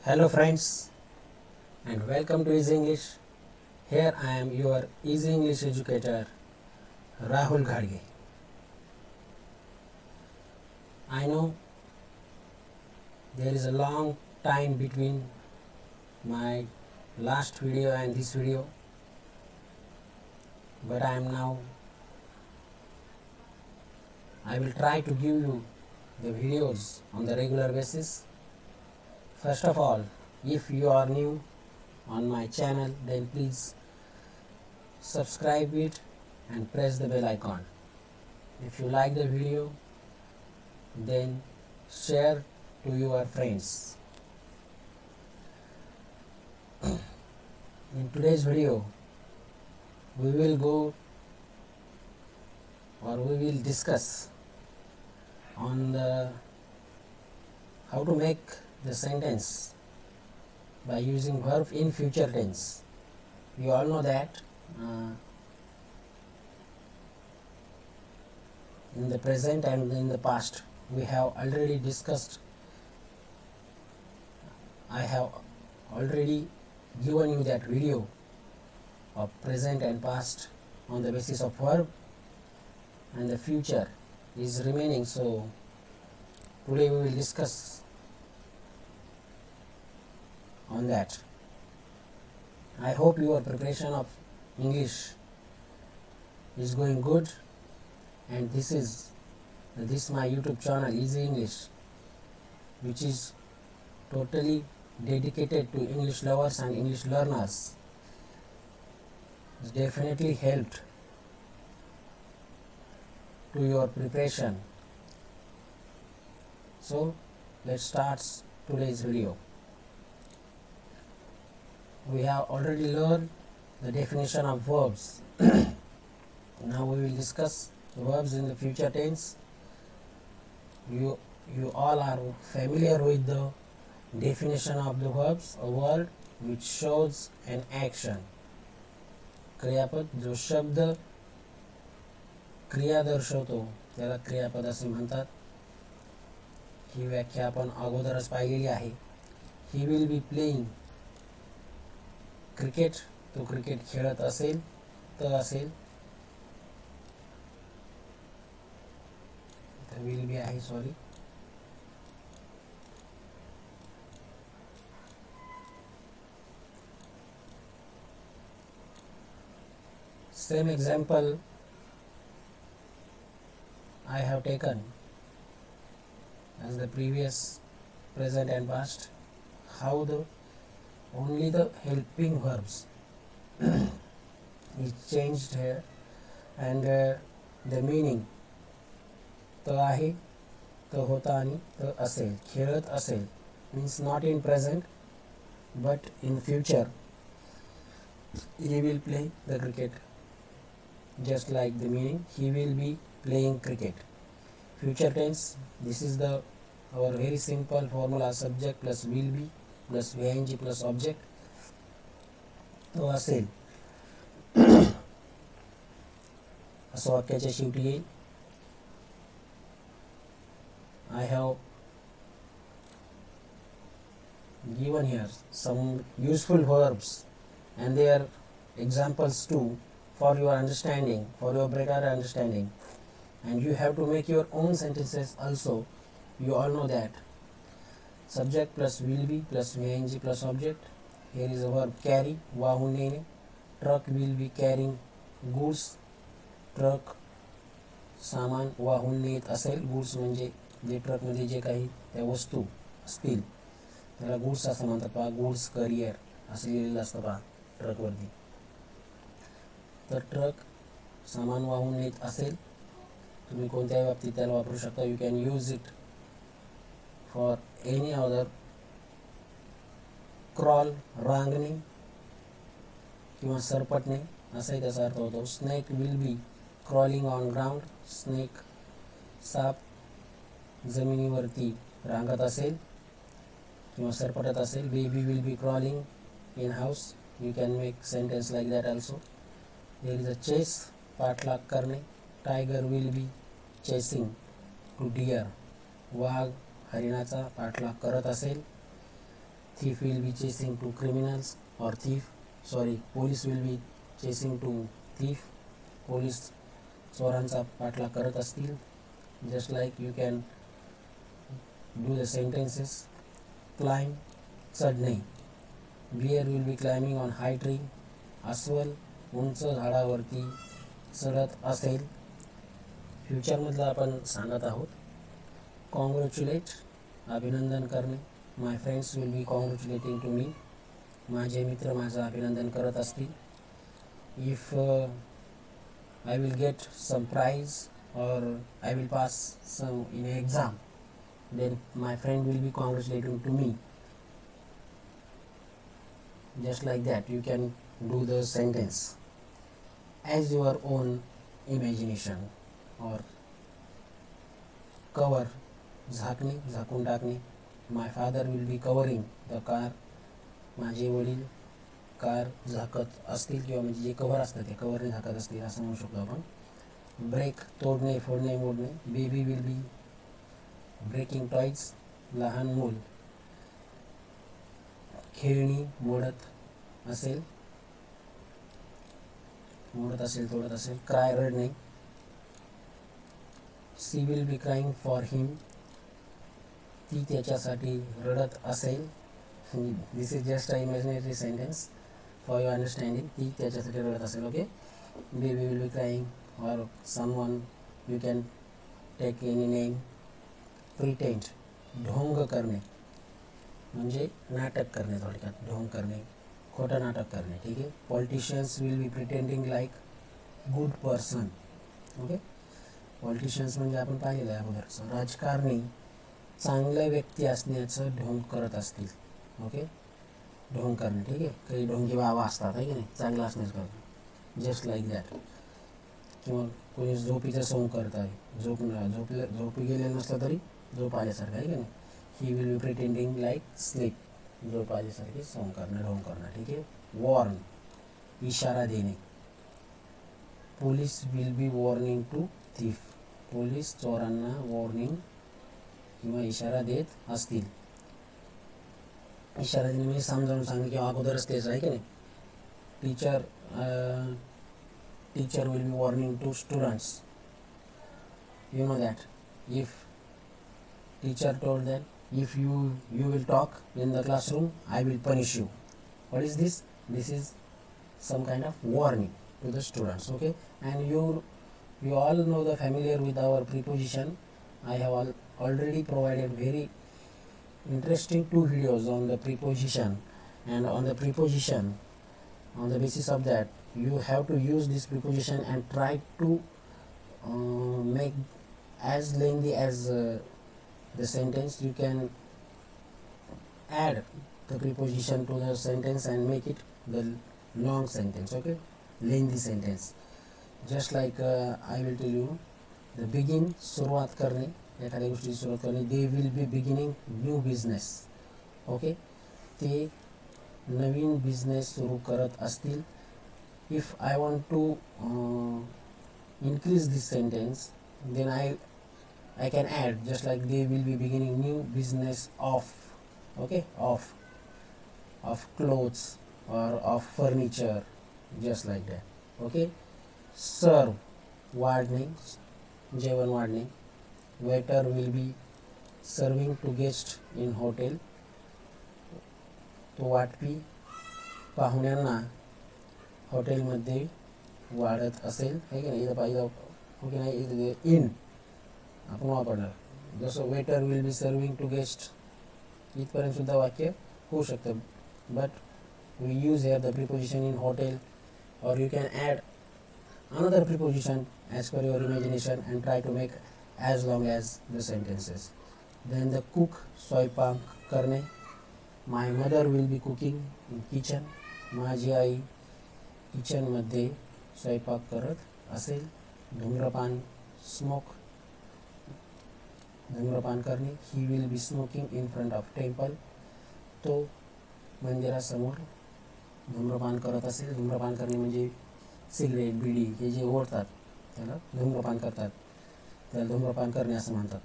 Hello friends and welcome to Easy English. Here I am your Easy English educator Rahul Ghadge. I know there is a long time between my last video and this video, but I will try to give you the videos on the regular basis. First of all, if you are new on my channel, then please subscribe it and press the bell icon. If you like the video, then share to your friends. In today's video, we will discuss on the how to make the sentence by using verb in future tense. You all know that in the present and in the past we have already discussed. I have already given you that video of present and past on the basis of verb, and the future is remaining. So today we will discuss on that. I hope your preparation of English is going good, and this my YouTube channel Easy English, which is totally dedicated to English lovers and English learners. It's definitely helped to your preparation. So let's start today's video. We have already learned the definition of verbs. Now we will discuss verbs in the future tense. You all are familiar with the definition of the verbs. A word which shows an action. क्रियापद जो शब्द क्रिया दर्शवतो त्याला क्रियापद असे म्हणतात. ही व्याख्या आपण अगोदरच पाहिलेली आहे. He will be playing cricket. तो क्रिकेट खेळत असेल तर असेल. विल बी आहे, sorry. Same example I have taken as the previous present and past. How the only the helping verbs is changed here, and the meaning तो आहे, तो होता आणि तो असेल. खेळत असेल means not in present but in future he will play the cricket. Just like the meaning, he will be playing cricket. Future tense, this is the our very simple formula: subject plus will be plus ing plus object. तो असेल असं वाक्याच्या शेवटी येईल. I have given here some useful verbs and their examples too, for your understanding, for your better understanding, and you have to make your own sentences also. You all know that subject plus will be plus ing plus object. Here is a verb carry, वाहून नेणे. Truck will be carrying goods. Truck सामान वाहून नेत असेल. Goods म्हणजे जे ट्रकमध्ये जे काही त्या वस्तू असतील त्याला गुड्स असं म्हणतात. पहा, गुड्स करियर असं लिहिलेलं असतं पहा ट्रकवरती. तर ट्रक सामान वाहून नेत असेल. तुम्ही कोणत्याही बाबतीत त्याला वापरू शकता. You can use it for any other. Crawl रांगणे किंवा सरपटणे असाही त्याचा अर्थ होतो. Snake will be crawling on ground. Snake साप जमिनीवरती रांगत असेल किंवा सरपटत असेल. Baby will be crawling in house. You can make sentence like that also. There is a chase, पाठलाग करणे. Tiger will be chasing to deer. वाघ हरिणाचा पाठलाग करत असेल. thief will be chasing to criminals, or police will be chasing to thief. Police चोरांचा पाठलाग करत असतील. Just like you can do the sentences. Climb, चढणे. Bear will be climbing on high tree. अस्वल उंच झाडावरती चढत असेल. फ्युचरमधलं आपण सांगत आहोत. कॉंग्रॅच्युलेट, अभिनंदन करणे. My friends will be congratulating to me. माझे मित्र माझं अभिनंदन करत असतील. If I will get some prize or I will pass some in an exam, then my friend will be congratulating to me. Just like that you can do the sentence as your own imagination. Or cover, झाकणे, झाकून टाकणे. My father will be covering the car. माझे वडील car झाकत असतील, किंवा म्हणजे जे cover असतं ते कव्हरने झाकत असतील असं म्हणू शकतो आपण. ब्रेक, तोडणे, फोडणे, मोडणे. Baby will be breaking toys. लहान मूल खेळणी मोडत असेल, तोडत असेल. क्राय, रडणे. She will be crying for him. ती त्याच्यासाठी रडत असेल. This is just a imaginary sentence for your understanding. ती त्याच्यासाठी रडत असेल. Okay. Baby will be crying or someone, you can take any name. Pretend, ढोंग करणे म्हणजे नाटक करणे. थोडक्यात ढोंग करणे, खोटं नाटक करणे. ठीक आहे. Politicians will be pretending like good person. Okay. Politicians म्हणजे आपण पाहिलेलं आहे अगोदर. राजकारणी चांगल्या व्यक्ती असण्याचं ढोंग करत असतील. ओके. ढोंग करणे. ठीक आहे. काही ढोंगी वावा असतात आहे की नाही, चांगलं असण्याचं करतो. Just like that. किंवा कोणी झोपीचं सोंग करत आहे. झोपी गेलेलं नसलं तरी झोप आल्यासारखं आहे की नाही. He will be pretending like sleep. झोप आल्यासारखी सोंग करणं, ढोंग करणं. ठीक आहे. वॉर्न, इशारा देणे. Police will be warning to thief. Police चोरांना वॉर्निंग किंवा इशारा देत असतील. इशारा देणे म्हणजे समजावून सांगणे किंवा अगोदरच तेच आहे की नाही. Teacher will be warning to students. You know that if teacher told that if you will talk in the classroom, I will punish you. What is this? This is some kind of warning to the students. Okay. And you all know the familiar with our preposition. I have already provided very interesting 2 videos on the preposition, and on the preposition, on the basis of that, you have to use this preposition and try to make as lengthy as the sentence. You can add the preposition to the sentence and make it the long sentence. Okay. Lengthy sentence. Just like I will tell you, the begin, सुरुवात करणे, एखाद्या गोष्टीची सुरुवात करणे. They will be beginning new business. Okay. ते नवीन business सुरू करत असतील. If I want to increase this sentence, then I can add just like they will be beginning new business of, okay, of clothes or of furniture, just like that. Okay. Serve, वाढणे, जेवण वाढणे. Waiter will be serving to guests in hotel. तो वाटपी पाहुण्यांना हॉटेलमध्ये वाढत असेल. आहे की नाही. इथं पाहिजे ओके नाही, इन आपण वापरणार. जसं waiter will be serving to guest, इथपर्यंत सुद्धा वाक्य होऊ शकतं. But we use here the preposition in hotel, और you can add another preposition as per your imagination and try to make as long as the sentences. Then the cook, स्वयंपाक करणे. My mother will be cooking in kitchen. माझी आई किचनमध्ये स्वयंपाक करत असेल. धूम्रपान, स्मोक, धूम्रपान करणे. He will be smoking in front of temple. तो मंदिरासमोर धूम्रपान करत असेल. धूम्रपान करणे म्हणजे सिगरेट, बिडी हे जे ओढतात त्याला धूम्रपान करतात, त्याला धूम्रपान करणे असं म्हणतात.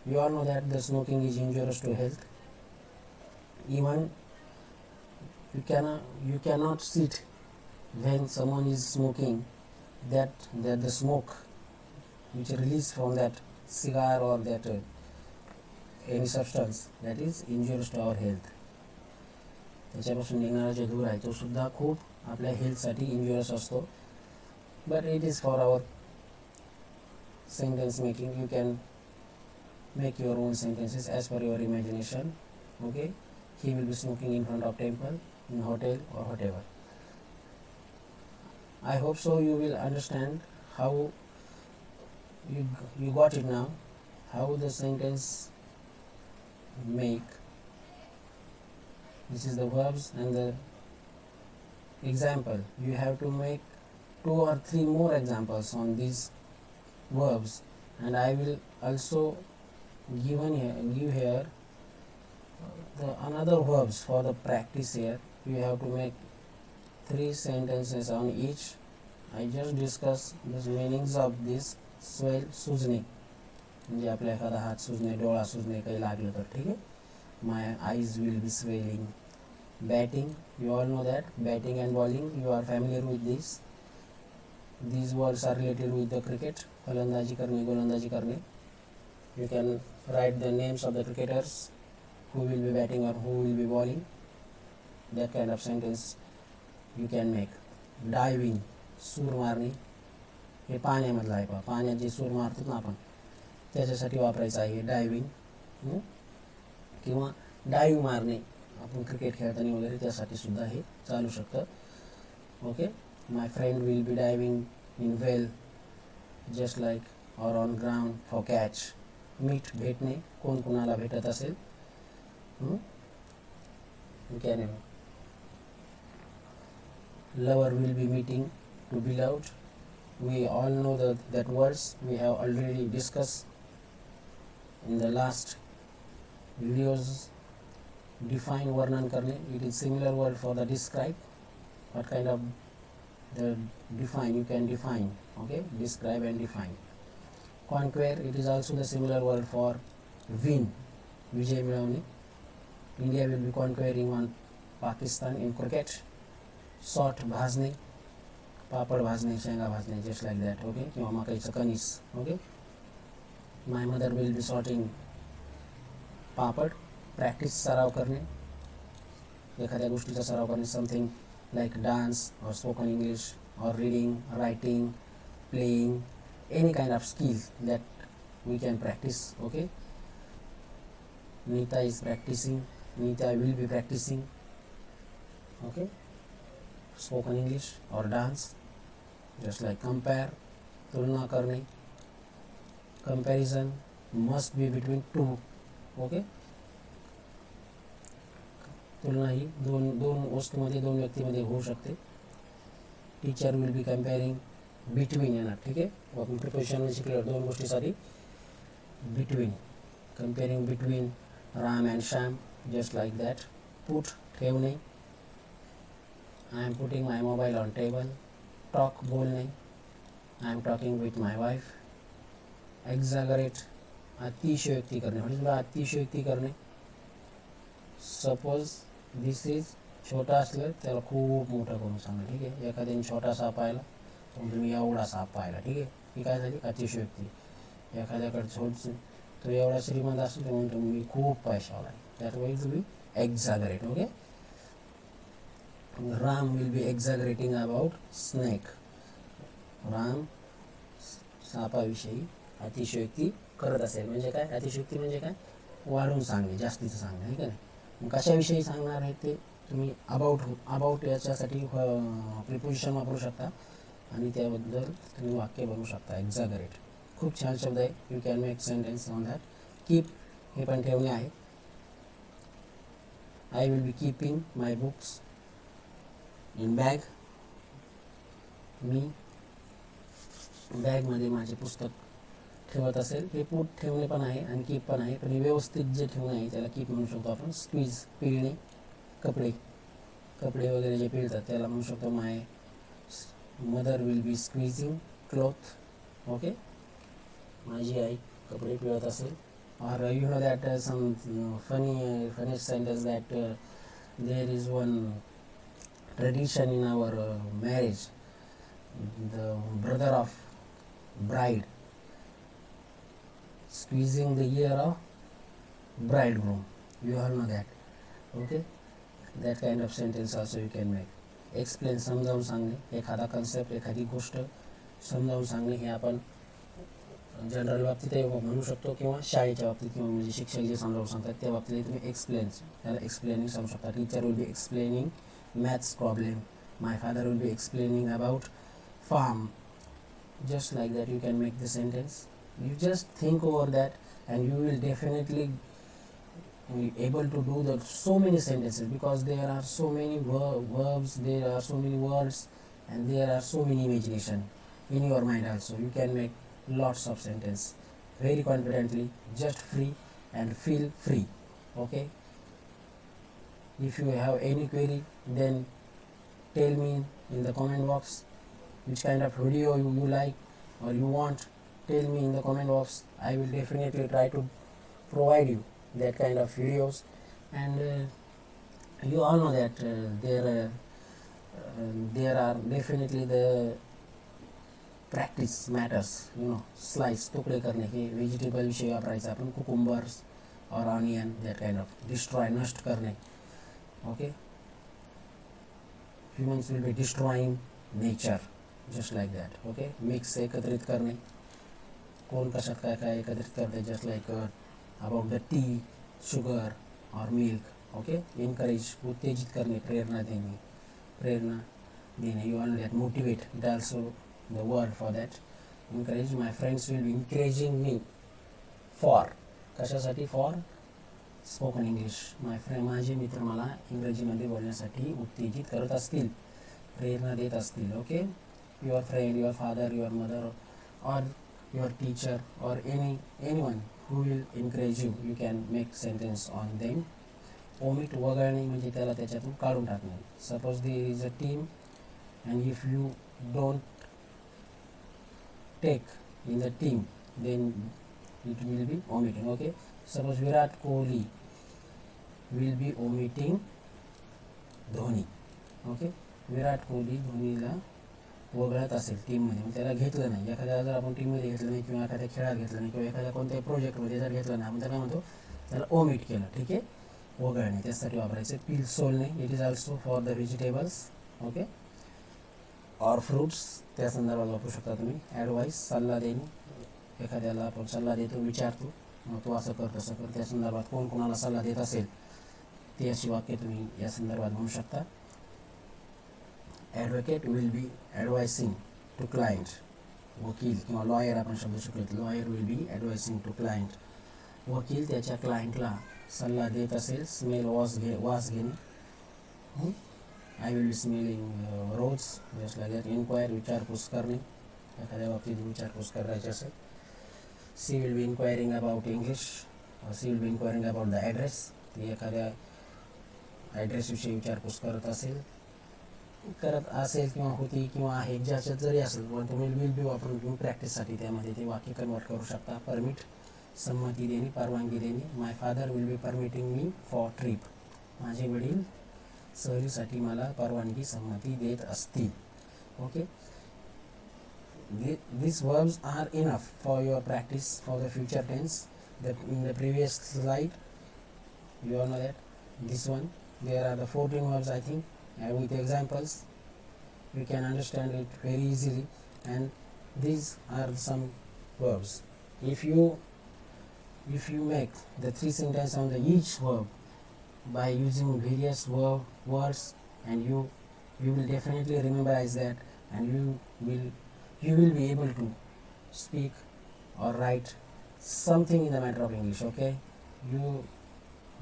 You all know that the smoking is injurious to health. Even you cannot sit when someone is smoking, that the smoke which release from that cigar or that any substance that is injurious to our health, त्याच्यापासून निघणारा जो धूर आहे तो सुद्धा खूप आपल्या हेल्थसाठी injurious असतो. But it is for our sentence making. You can make your own sentences as per your imagination. Okay, he will be smoking in front of temple, in hotel or whatever. I hope so you will understand how you got it now, how the sentence make. This is the verbs and the example. You have to make 2 or 3 more examples on these verbs, and I will also give here the another verbs for the practice here. You have to make 3 sentences on each. I just discuss the meanings of this. swell, सुजणे म्हणजे आपल्या एखादा हात सुजणे, डोळा सुजणे, काही लागलं तर, ठीक आहे. My eyes will be swelling. Batting, you all know that batting and bowling, you are familiar with this. These words are related with the cricket. फलंदाजी करणे, गोलंदाजी करणे. You can write the names of the cricketers who will be batting or who will be bowling. That kind of sentence you can make. Diving, सूर मारणे, हे पाण्यामधलं आहे. पाण्यात जे सूर मारतात ना आपण, त्याच्यासाठी वापरायचं आहे डायविंग. किंवा डाईव्ह मारणे, आपण क्रिकेट खेळताना वगैरे त्यासाठी सुद्धा हे चालू शकतं. Okay, my friend will be diving in well just like or on ground for catch. Meet, भेटणे, कोण कुणाला भेटत असेल. Lover will be meeting to be loved. We all know that words we have already discussed in the last videos. Define, varnan karne, it is similar word for the describe. What kind of the define, you can define. Okay, describe and define. Conquer, it is also the similar word for win, vijay milavne. India will be conquering on Pakistan in cricket. Sort, bhajne, papad भाजणे, शेंगा भाजणे, just like that. Okay, किंवा मकाईचं कणीस. Okay, my mother will be sorting papad. Practice, सराव करणे, एखाद्या गोष्टीचा सराव करणे. समथिंग लाईक डान्स और स्पोकन इंग्लिश और reading, writing, playing, any kind of skill that we can practice. Okay, Neeta is practicing, Neeta will be practicing. Okay, spoken English और dance. Just like compare, तुलना करणे. Comparison must be between 2. Okay, तुलना ही दोन वस्तूमध्ये, 2 व्यक्तीमध्ये होऊ शकते. Teacher will be comparing between येणार. ठीक आहे, आपण प्रिपोजिशन शिकलो 2 गोष्टीसाठी. Between, comparing between Ram and Shyam, just like that. Put, ठेवणे. I am putting my mobile on table. Talk, बोलणे. I am talking with my wife. Exaggerate, अतिशयोक्ती करणे. म्हणजे अतिशयोक्ती करणे. सपोज दिस इज, छोटा असलं त्याला खूप मोठं करून सांगा. ठीक आहे, एखाद्याने छोटा साप पाहिला तर तुम्ही एवढा साप पाहिला. ठीक आहे, ही काय झाली, अतिशयोक्ती. एखाद्याकडे तो एवढा श्रीमंत असेल तर म्हणतो मी खूप पैशावाला आहे. That will to be exaggerate. Okay, Ram will be exaggerating about snake. Ram सापाविषयी अतिशयोक्ती करत असेल. म्हणजे काय, अतिशयोक्ती म्हणजे काय, वाढवून सांगणे, जास्तीचं सांगणे. आहे का नाही. मग कशाविषयी सांगणार आहे ते तुम्ही अबाउट याच्यासाठी प्रिपोजिशन वापरू शकता आणि त्याबद्दल तुम्ही वाक्य बनवू शकता. एक्झॅगरेट खूप छान शब्द आहे. You can make sentence on that. Keep, हे पण ठेवणे आहे. I will be keeping my books in bag. मी बॅगमध्ये माझे पुस्तक ठेवत असेल. हे पुट ठेवणे पण आहे आणि कीप पण आहे, पण हे व्यवस्थित जे ठेवणे आहे त्याला कीप म्हणू शकतो आपण. स्क्वीज, पिळणे, कपडे वगैरे जे पिळतात त्याला म्हणू शकतो my mother will B squeezing cloth. Okay, माझी आई कपडे पिळत असेल. Or you know that some funny sentence that there is one tradition in our marriage. The brother of bride squeezing the ear of bridegroom. You all know that. Okay, that kind of sentence also you can make. Explain समजावून सांगणे, एखादा concept एखादी गोष्ट समजावून सांगणे हे आपण general बाबतीतही म्हणू शकतो किंवा शाळेच्या बाबतीत किंवा म्हणजे शिक्षक जे समजावून सांगतात त्या बाबतीत तुम्ही त्याला एक्सप्लेनिंग सांगू शकता. Teacher will be explaining maths problem, my father will be explaining about farm. Just like that you can make the sentence. You just think over that and you will definitely be able to do the so many sentences, because there are so many verbs, there are so many words, and there are so many imagination in your mind also. You can make lots of sentence very confidently, just free and feel free. Okay, if you have any query, then tell me in the comment box which kind of video you like or you want. Tell me in the comment box. I will definitely try to provide you that kind of videos. And you all know that there are definitely the practice matters. You know, slice तुकडे करणे हे vegetable विषयी वापरायचं आपण. कुकुंबर्स और onion, that kind of destroy, नष्ट करणे. Okay, humans will be destroying nature just like that. Okay, mix, एकत्रित करणे, कोण कशात काय काय एकत्रित करते, just like about the tea, sugar or milk. Okay, encourage, उत्तेजित करणे, प्रेरणा देणे. You all know that. Motivate, it also the word for that. Encourage, my friends will be encouraging me for, कशासाठी, for स्पोकन इंग्लिश. माझे मित्र मला इंग्रजीमध्ये बोलण्यासाठी उत्तेजित करत असतील, प्रेरणा देत असतील. Okay, your friend, your father, your mother, or your teacher, or anyone who will encourage you, you can make sentence on them. Omit, वगळणे म्हणजे त्याला त्याच्यातून काढून टाकणे. Suppose there is a team and if you don't take in the team, then it will be omitting. Okay, suppose Virat Kohli will be omitting Dhoni. Okay, Virat Kohli धोनीला वगळत असेल टीममध्ये, मग त्याला घेतलं नाही. एखाद्या जर आपण टीममध्ये घेतलं नाही किंवा एखाद्या खेळात घेतलं नाही किंवा एखाद्या कोणत्याही प्रोजेक्टमध्ये जर घेतलं नाही, आपण त्याला म्हणतो त्याला ओमिट केलं. ठीक आहे, वगळणे, त्यासाठी वापरायचं. पील, सोलणे, it is also for the vegetables. Okay, और फ्रूट्स, त्या संदर्भात वापरू शकता तुम्ही. ॲडवाईस, सल्ला देणे, एखाद्याला आपण सल्ला देतो, विचारतो, मग तो असं कर तसं कर, त्या संदर्भात कोण कोणाला सल्ला देत असेल ती अशी वाक्य तुम्ही या संदर्भात म्हणू शकता. Advocate will be advising to client, वकील किंवा लॉयर आपण शब्द शिकलो. Lawyer will be advising to client, वकील त्याच्या क्लायंटला सल्ला देत असेल. स्मेल, वास घेणे. I will be smelling rose, just like that. Inquire, विचारपूस करणे, एखाद्या बाबतीत विचारपूस करायची असेल. She will be inquiring about English, she will be inquiring about the address, ती एखाद्या ॲड्रेसविषयी विचारपूस करत असेल किंवा होती किंवा आहे, ज्याच्यात जरी असेल, पण तुम्ही विल बी वापरून तुम्ही प्रॅक्टिससाठी त्यामध्ये ते वाक्य कन्वर्ट करू शकता. परमिट, संमती देणे, परवानगी देणे. My father will be permitting me for trip, माझे वडील सहलीसाठी मला परवानगी, संमती देत असतील. Okay, these verbs are enough for your practice for the future tense. In the previous slide you all know that this one there are the 14 verbs I think, and with examples we can understand it very easily. And these are some verbs. If you make the 3 sentences on the each verb by using various words, and you will definitely memorize that, and you will be able to speak or write something in the matter of English. Okay, you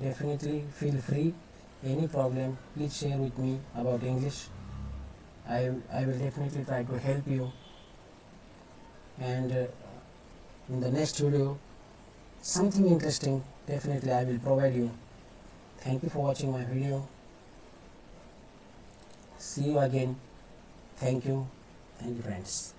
definitely feel free. Any problem, please share with me about English. I will definitely try to help you, and in the next video something interesting definitely I will provide you. Thank you for watching my video. See you again. Thank you friends.